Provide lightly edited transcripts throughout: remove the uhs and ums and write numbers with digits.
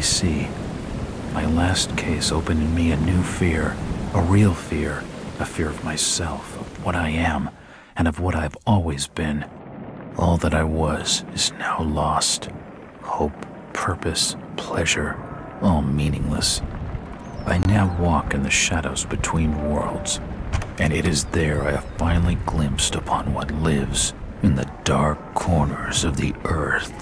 see. My last case opened in me a new fear, a real fear, a fear of myself, of what I am, and of what I've always been. All that I was is now lost. Hope, purpose, pleasure, all meaningless. I now walk in the shadows between worlds, and it is there I have finally glimpsed upon what lives in the dark corners of the earth.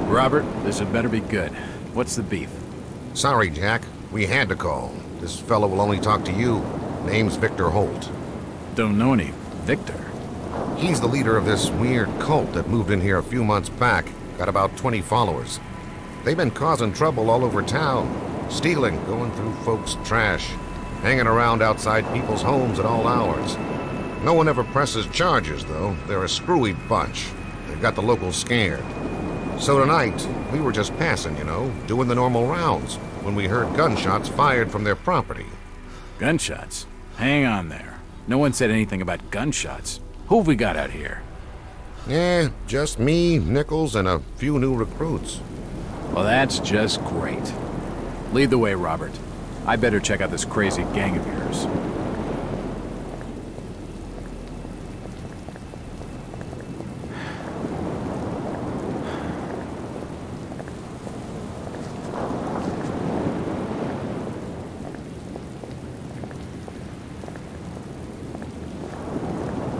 Robert, this had better be good. What's the beef? Sorry, Jack. We had to call. This fellow will only talk to you. Name's Victor Holt. Don't know any Victor. He's the leader of this weird cult that moved in here a few months back. Got about 20 followers. They've been causing trouble all over town. Stealing, going through folks' trash, hanging around outside people's homes at all hours. No one ever presses charges, though. They're a screwy bunch. They've got the locals scared. So tonight, we were just passing, you know, doing the normal rounds, when we heard gunshots fired from their property. Gunshots? Hang on there. No one said anything about gunshots. Who have we got out here? Just me, Nichols, and a few new recruits. Well, that's just great. Lead the way, Robert. I better check out this crazy gang of yours.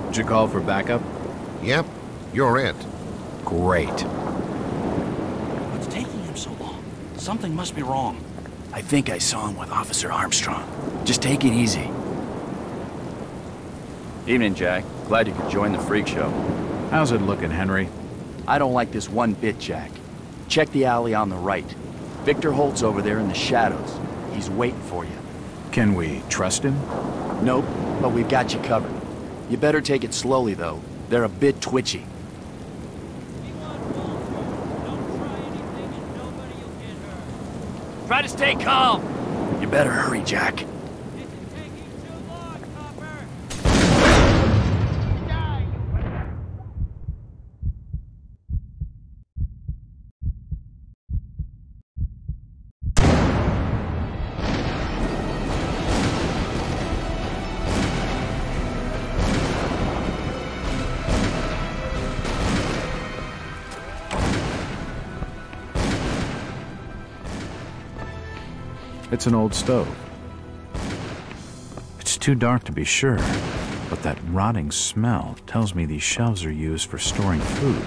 Did you call for backup? Yep, you're it. Great. What's taking him so long? Something must be wrong. I think I saw him with Officer Armstrong. Just take it easy. Evening, Jack. Glad you could join the freak show. How's it looking, Henry? I don't like this one bit, Jack. Check the alley on the right. Victor Holt's over there in the shadows. He's waiting for you. Can we trust him? Nope, but we've got you covered. You better take it slowly, though. They're a bit twitchy. Try to stay calm. You better hurry, Jack. It's an old stove. It's too dark to be sure, but that rotting smell tells me these shelves are used for storing food.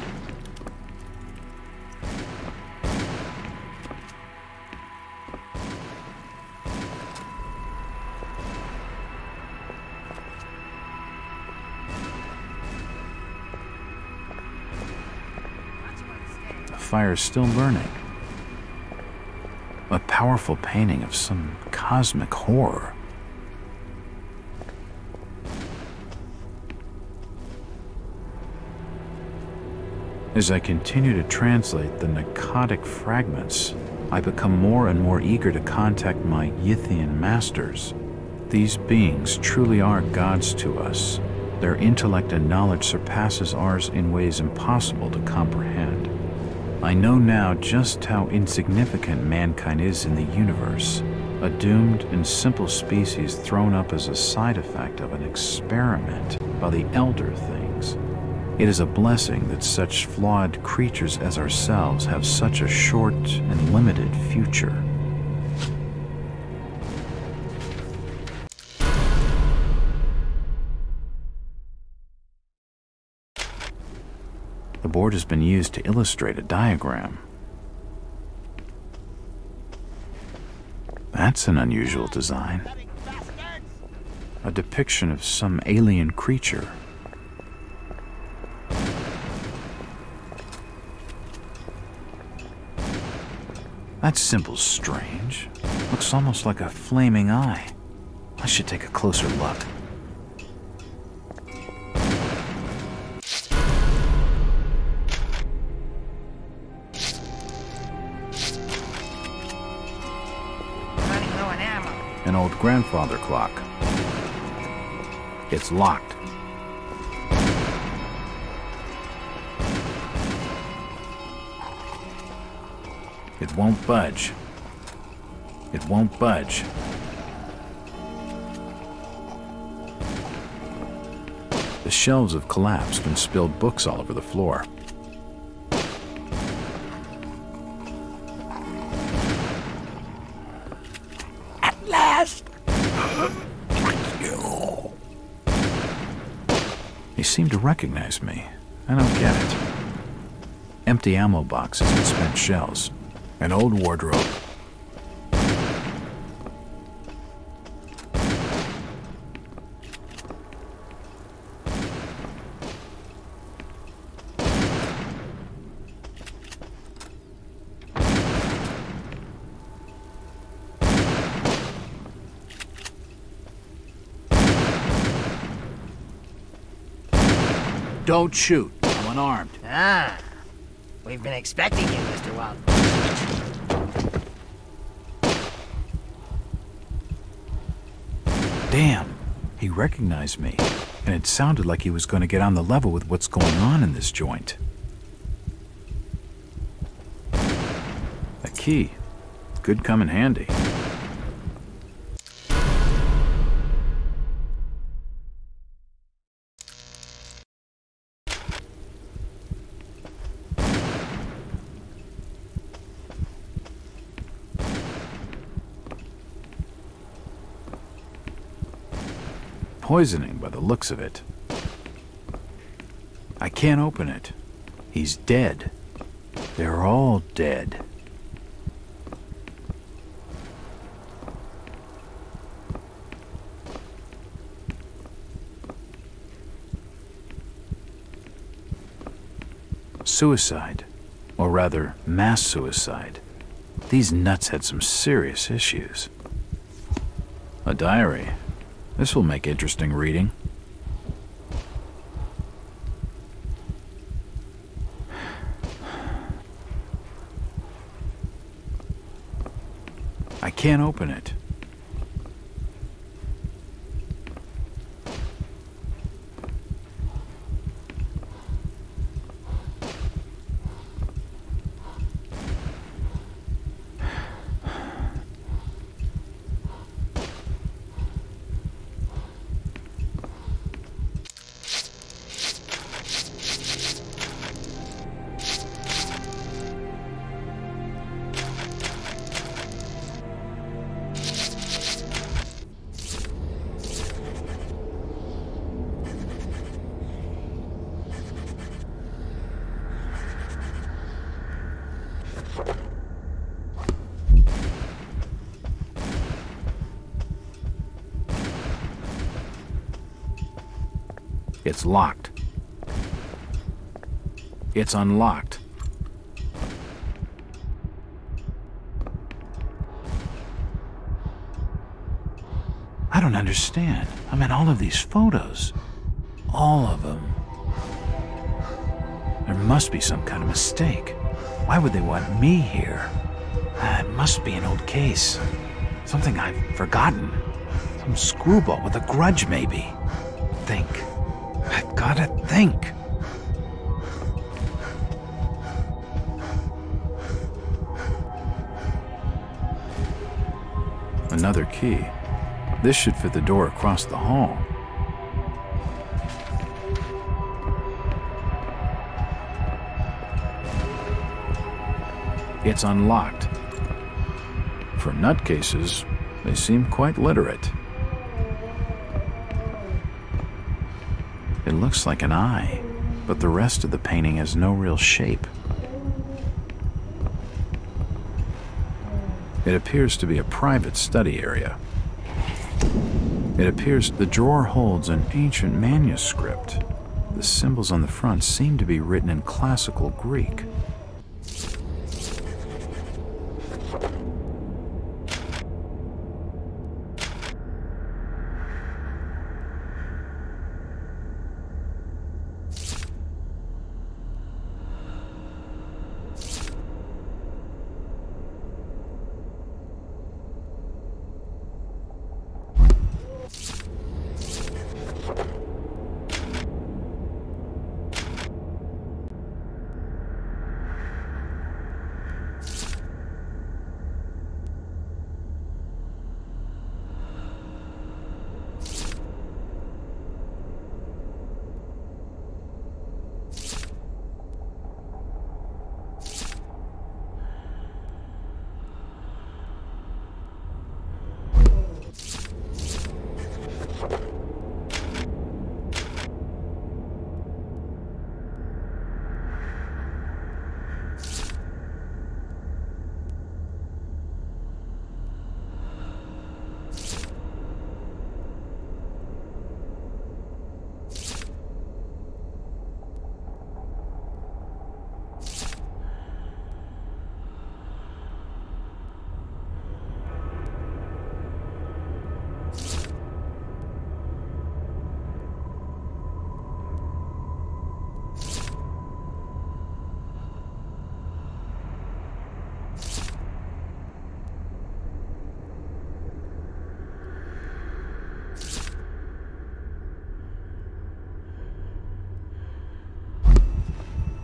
The fire's still burning. A powerful painting of some cosmic horror. As I continue to translate the narcotic fragments, I become more and more eager to contact my Yithian masters. These beings truly are gods to us. Their intellect and knowledge surpasses ours in ways impossible to comprehend. I know now just how insignificant mankind is in the universe, a doomed and simple species thrown up as a side effect of an experiment by the elder things. It is a blessing that such flawed creatures as ourselves have such a short and limited future. The board has been used to illustrate a diagram. That's an unusual design. A depiction of some alien creature. That symbol's strange. Looks almost like a flaming eye. I should take a closer look. An old grandfather clock. It's locked. It won't budge. It won't budge. The shelves have collapsed and spilled books all over the floor. They seem to recognize me. I don't get it. Empty ammo boxes and spent shells. An old wardrobe. Don't shoot. I'm unarmed. Ah, we've been expecting you, Mr. Wild. Damn, he recognized me, and it sounded like he was going to get on the level with what's going on in this joint. A key. Could come in handy. Poisoning by the looks of it. I can't open it. He's dead. They're all dead. Suicide, or rather, mass suicide. These nuts had some serious issues. A diary. This will make interesting reading. I can't open it. It's locked. It's unlocked. I don't understand. I mean, all of these photos. All of them. There must be some kind of mistake. Why would they want me here? It must be an old case. Something I've forgotten. Some screwball with a grudge, maybe. Think. I've gotta think. Another key. This should fit the door across the hall. It's unlocked. For nutcases, they seem quite literate. It looks like an eye, but the rest of the painting has no real shape. It appears to be a private study area. It appears the drawer holds an ancient manuscript. The symbols on the front seem to be written in classical Greek.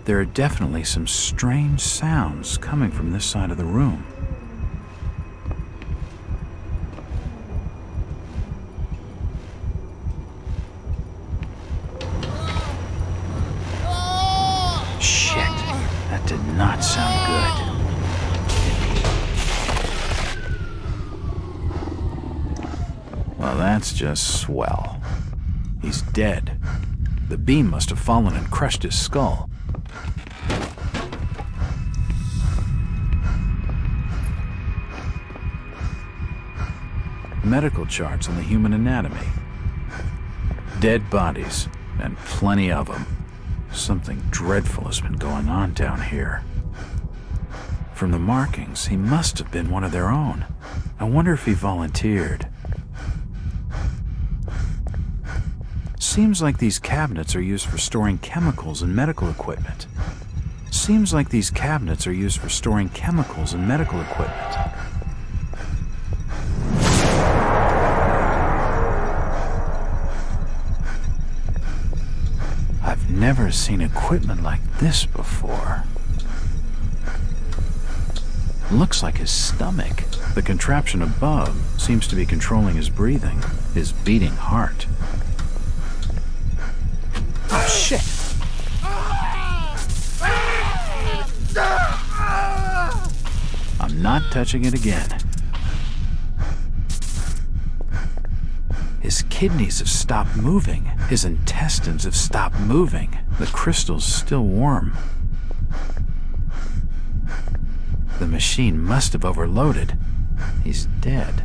There are definitely some strange sounds coming from this side of the room. Shit, that did not sound good. Well, that's just swell. He's dead. The beam must have fallen and crushed his skull. Medical charts on the human anatomy. Dead bodies, and plenty of them. Something dreadful has been going on down here. From the markings, he must have been one of their own. I wonder if he volunteered. Seems like these cabinets are used for storing chemicals and medical equipment. Seems like these cabinets are used for storing chemicals and medical equipment. I've never seen equipment like this before. Looks like his stomach. The contraption above seems to be controlling his breathing, his beating heart. Oh, shit! I'm not touching it again. His kidneys have stopped moving. His intestines have stopped moving. The crystal's still warm. The machine must have overloaded. He's dead.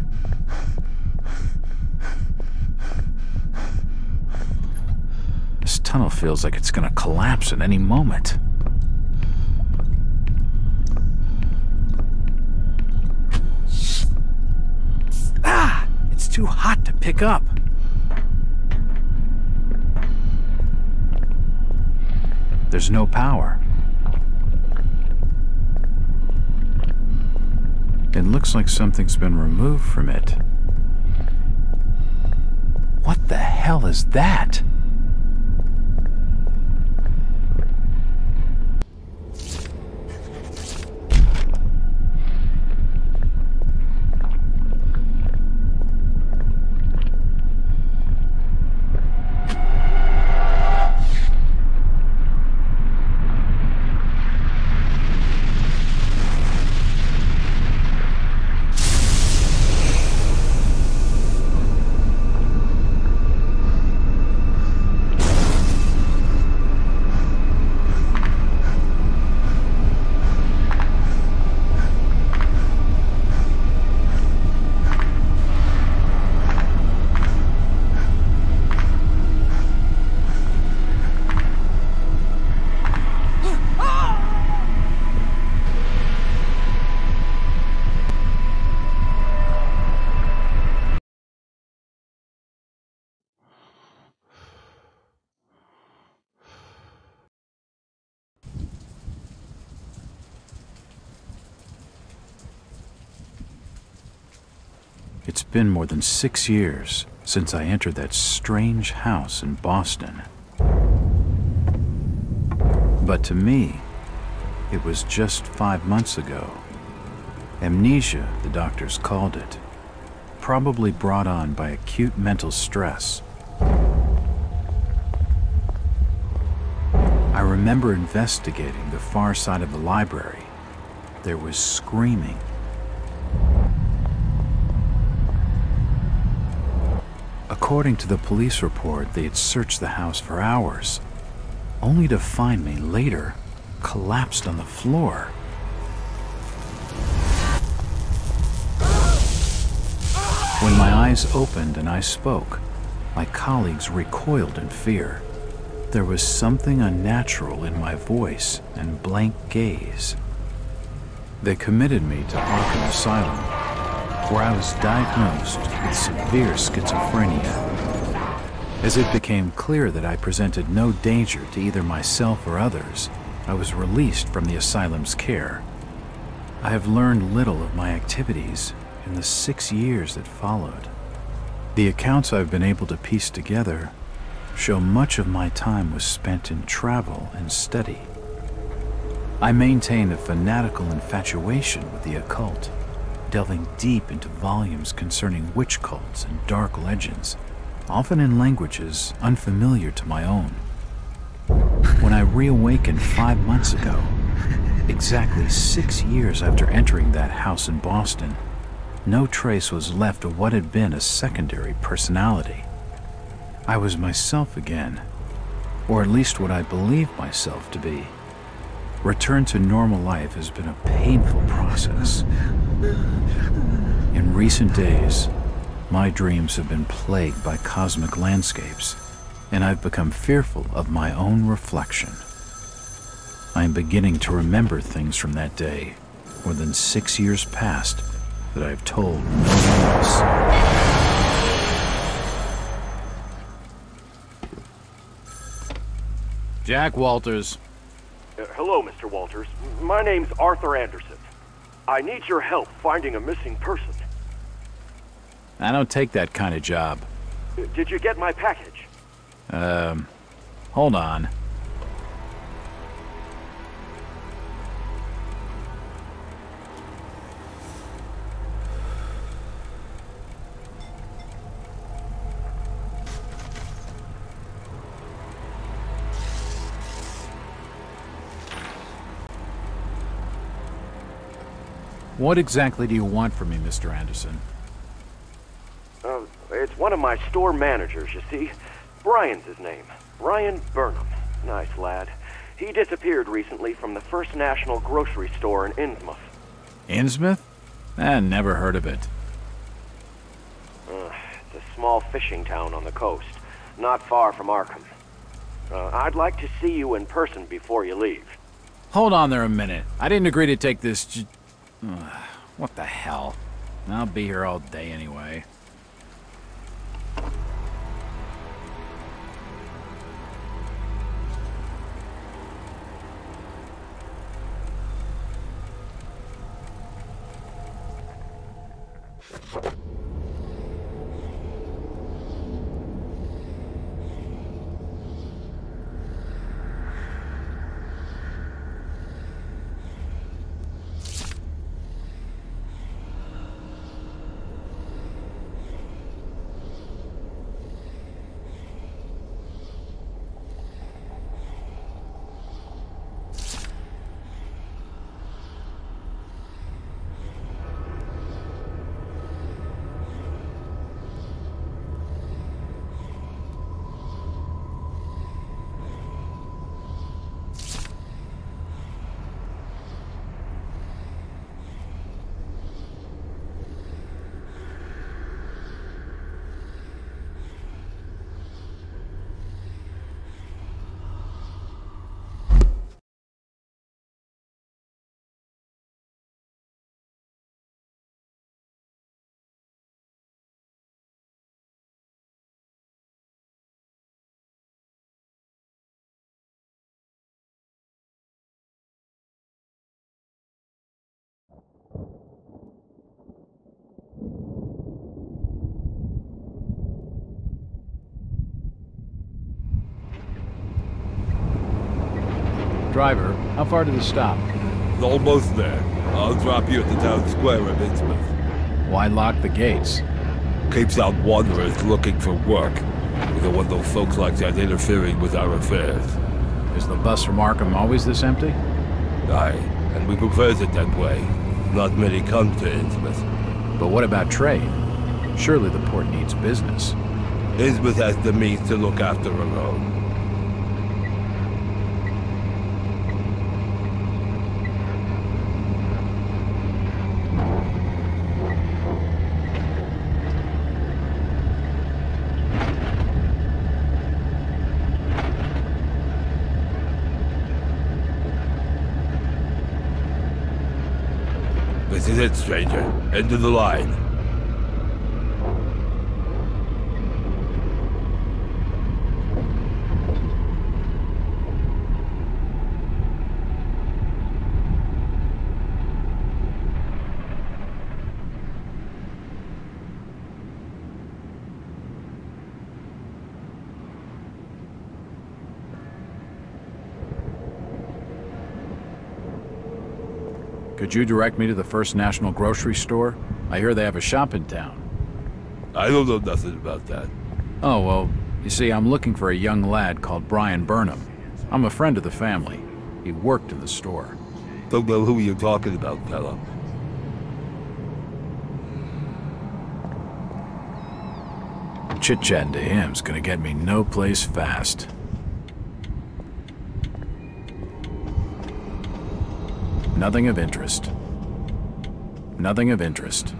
tunnel feels like it's gonna collapse at any moment. Ah! It's too hot to pick up. There's no power. It looks like something's been removed from it. What the hell is that? It's been more than 6 years since I entered that strange house in Boston. But to me, it was just 5 months ago. Amnesia, the doctors called it, probably brought on by acute mental stress. I remember investigating the far side of the library. There was screaming. According to the police report, they had searched the house for hours, only to find me later collapsed on the floor. When my eyes opened and I spoke, my colleagues recoiled in fear. There was something unnatural in my voice and blank gaze. They committed me to Arkham Asylum, where I was diagnosed with severe schizophrenia. As it became clear that I presented no danger to either myself or others, I was released from the asylum's care. I have learned little of my activities in the 6 years that followed. The accounts I've been able to piece together show much of my time was spent in travel and study. I maintain a fanatical infatuation with the occult, delving deep into volumes concerning witch cults and dark legends, often in languages unfamiliar to my own. When I reawakened 5 months ago, exactly 6 years after entering that house in Boston, no trace was left of what had been a secondary personality. I was myself again, or at least what I believed myself to be. Return to normal life has been a painful process. In recent days, my dreams have been plagued by cosmic landscapes, and I've become fearful of my own reflection. I am beginning to remember things from that day, more than 6 years past, that I've told no one else. Jack Walters. Hello, Mr. Walters. My name's Arthur Anderson. I need your help finding a missing person. I don't take that kind of job. Did you get my package? Hold on. What exactly do you want from me, Mr. Anderson? It's one of my store managers, you see. Brian's his name. Brian Burnham. Nice lad. He disappeared recently from the First National grocery store in Innsmouth. Innsmouth? Never heard of it. It's a small fishing town on the coast, not far from Arkham. I'd like to see you in person before you leave. Hold on there a minute. I didn't agree to take this what the hell? I'll be here all day anyway. Driver, how far to the stop? Almost there. I'll drop you at the town square of Innsmouth. Why lock the gates? Keeps out wanderers looking for work. We don't want those folks like that interfering with our affairs. Is the bus from Arkham always this empty? Aye, and we prefers it that way. Not many come to Innsmouth. But what about trade? Surely the port needs business. Innsmouth has the means to look after her own. This is it, stranger. End of the line. Could you direct me to the First National Grocery Store? I hear they have a shop in town. I don't know nothing about that. Oh, well, you see, I'm looking for a young lad called Brian Burnham. I'm a friend of the family. He worked in the store. Don't know who you're talking about, fella. Chit-chatting to him's gonna get me no place fast. Nothing of interest. Nothing of interest.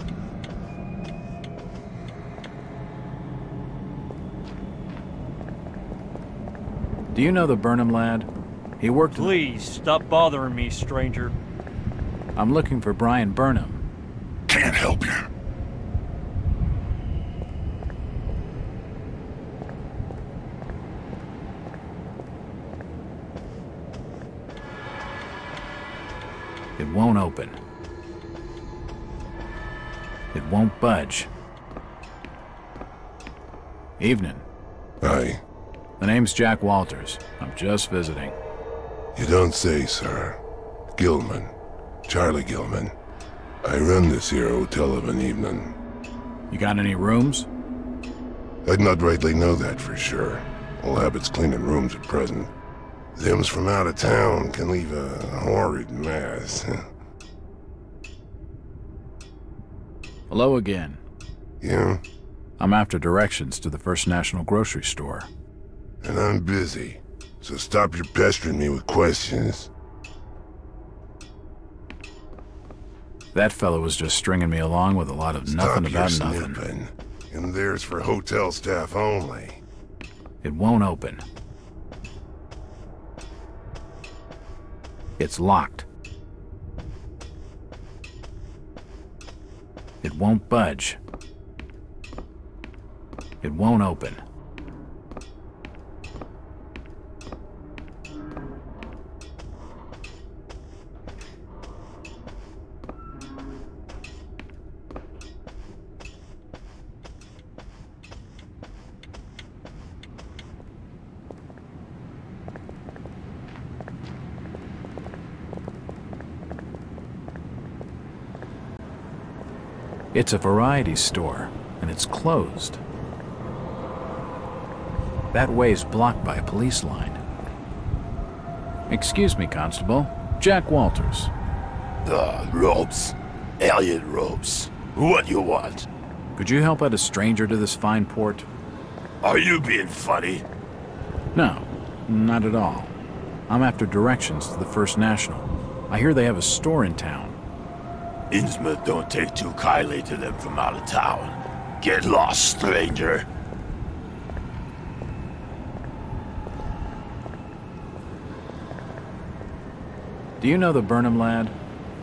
Do you know the Burnham lad? He worked Please, stop bothering me, stranger. I'm looking for Brian Burnham. Can't help you. It won't open. It won't budge. Evening. Aye. The name's Jack Walters. I'm just visiting. You don't say, sir. Gilman. Charlie Gilman. I run this here hotel of an evening. You got any rooms? I'd not rightly know that for sure. All habits cleaning rooms at present. Them's from out of town can leave a horrid mess. Hello again. Yeah? I'm after directions to the First National Grocery Store. And I'm busy, so stop your pestering me with questions. That fellow was just stringing me along with a lot of nothing about nothing. Snipping. And there's for hotel staff only. It won't open. It's locked. It won't budge. It won't open. It's a variety store, and it's closed. That way's blocked by a police line. Excuse me, Constable. Jack Walters. Robes. Elliot Robes. What you want? Could you help out a stranger to this fine port? Are you being funny? No, not at all. I'm after directions to the First National. I hear they have a store in town. Innsmouth don't take too kindly to them from out of town. Get lost, stranger. Do you know the Burnham lad?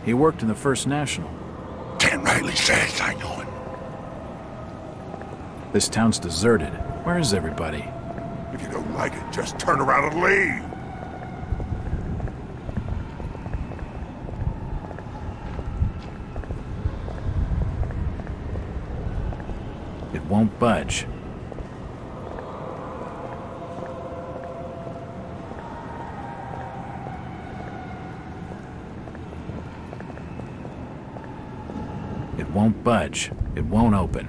He worked in the First National. Damn rightly says I know him. This town's deserted. Where is everybody? If you don't like it, just turn around and leave. It won't budge. It won't budge. It won't open.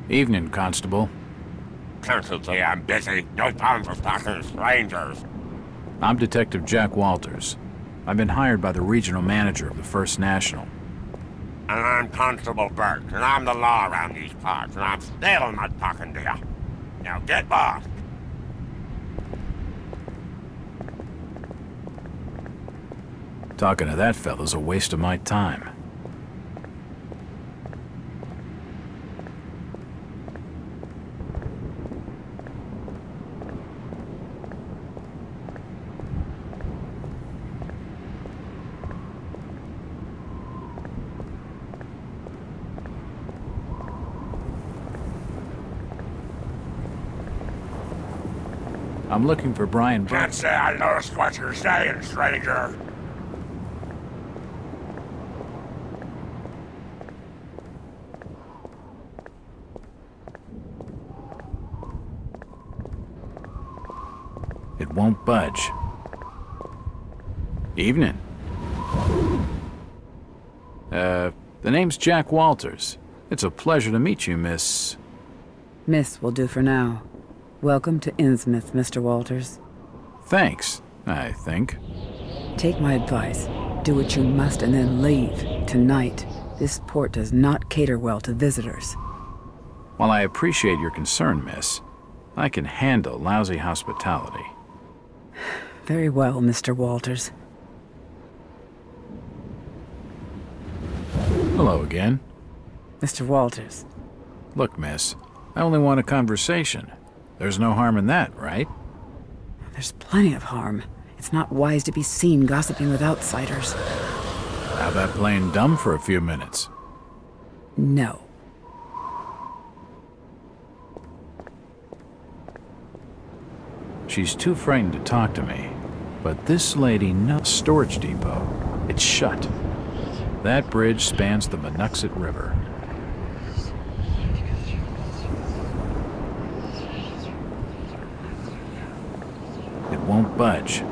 Evening, Constable. Constantly, I'm busy. No time for talking to strangers. I'm Detective Jack Walters. I've been hired by the regional manager of the First National. And I'm Constable Burke, and I'm the law around these parts, and I'm still not talking to you. Now get lost. Talking to that fellow's a waste of my time. I'm looking for Brian. Can't say I noticed what you're saying, stranger. It won't budge. Evening. The name's Jack Walters. It's a pleasure to meet you, Miss... Miss will do for now. Welcome to Innsmouth, Mr. Walters. Thanks, I think. Take my advice. Do what you must and then leave. Tonight. This port does not cater well to visitors. While I appreciate your concern, miss, I can handle lousy hospitality. Very well, Mr. Walters. Hello again. Mr. Walters. Look, miss, I only want a conversation. There's no harm in that, right? There's plenty of harm. It's not wise to be seen gossiping with outsiders. How about playing dumb for a few minutes? No. She's too frightened to talk to me. But this lady knows storage depot. It's shut. That bridge spans the Monuxet River. It won't budge.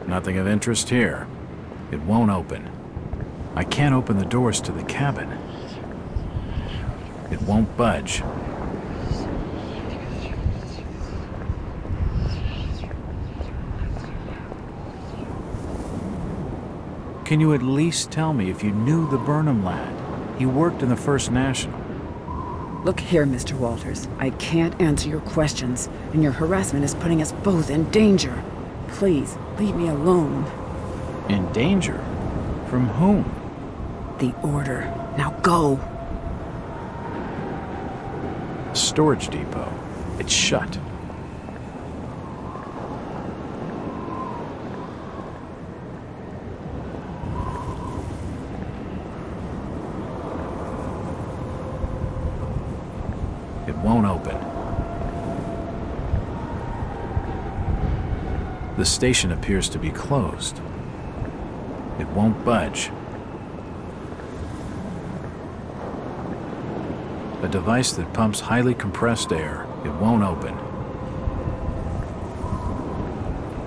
Nothing of interest here. It won't open. I can't open the doors to the cabin. It won't budge. Can you at least tell me if you knew the Burnham lad? He worked in the First National. Look here, Mr. Walters. I can't answer your questions, and your harassment is putting us both in danger. Please, leave me alone. In danger? From whom? the order. Now go! A storage depot. It's shut. It won't open. The station appears to be closed. It won't budge. A device that pumps highly compressed air. It won't open.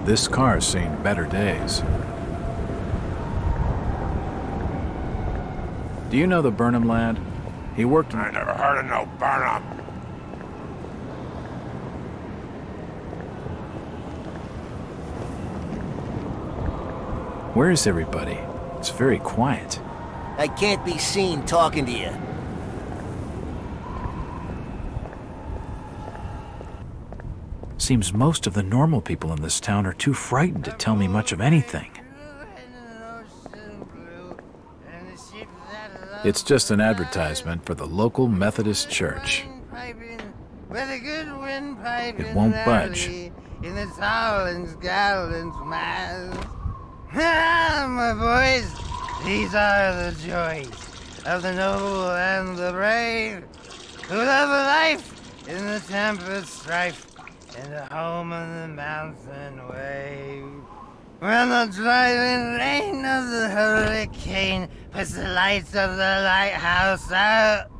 This car's seen better days. Do you know the Burnham lad? He worked... I never heard of no Burnham. Where is everybody? It's very quiet. I can't be seen talking to you. Seems most of the normal people in this town are too frightened to tell me much of anything. It's just an advertisement for the local Methodist church. It won't budge. In the Towlands, Gallants, Mass. My boys, these are the joys of the noble and the brave, who love a life in the tempest strife, and a home on the mountain wave. When the driving rain of the hurricane puts the lights of the lighthouse out,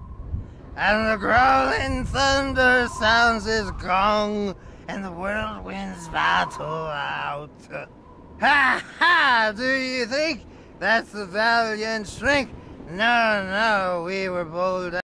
and the growling thunder sounds his gong, and the whirlwinds battle out. Ha ha! Do you think that's the valiant shrink? No, no, we were bold.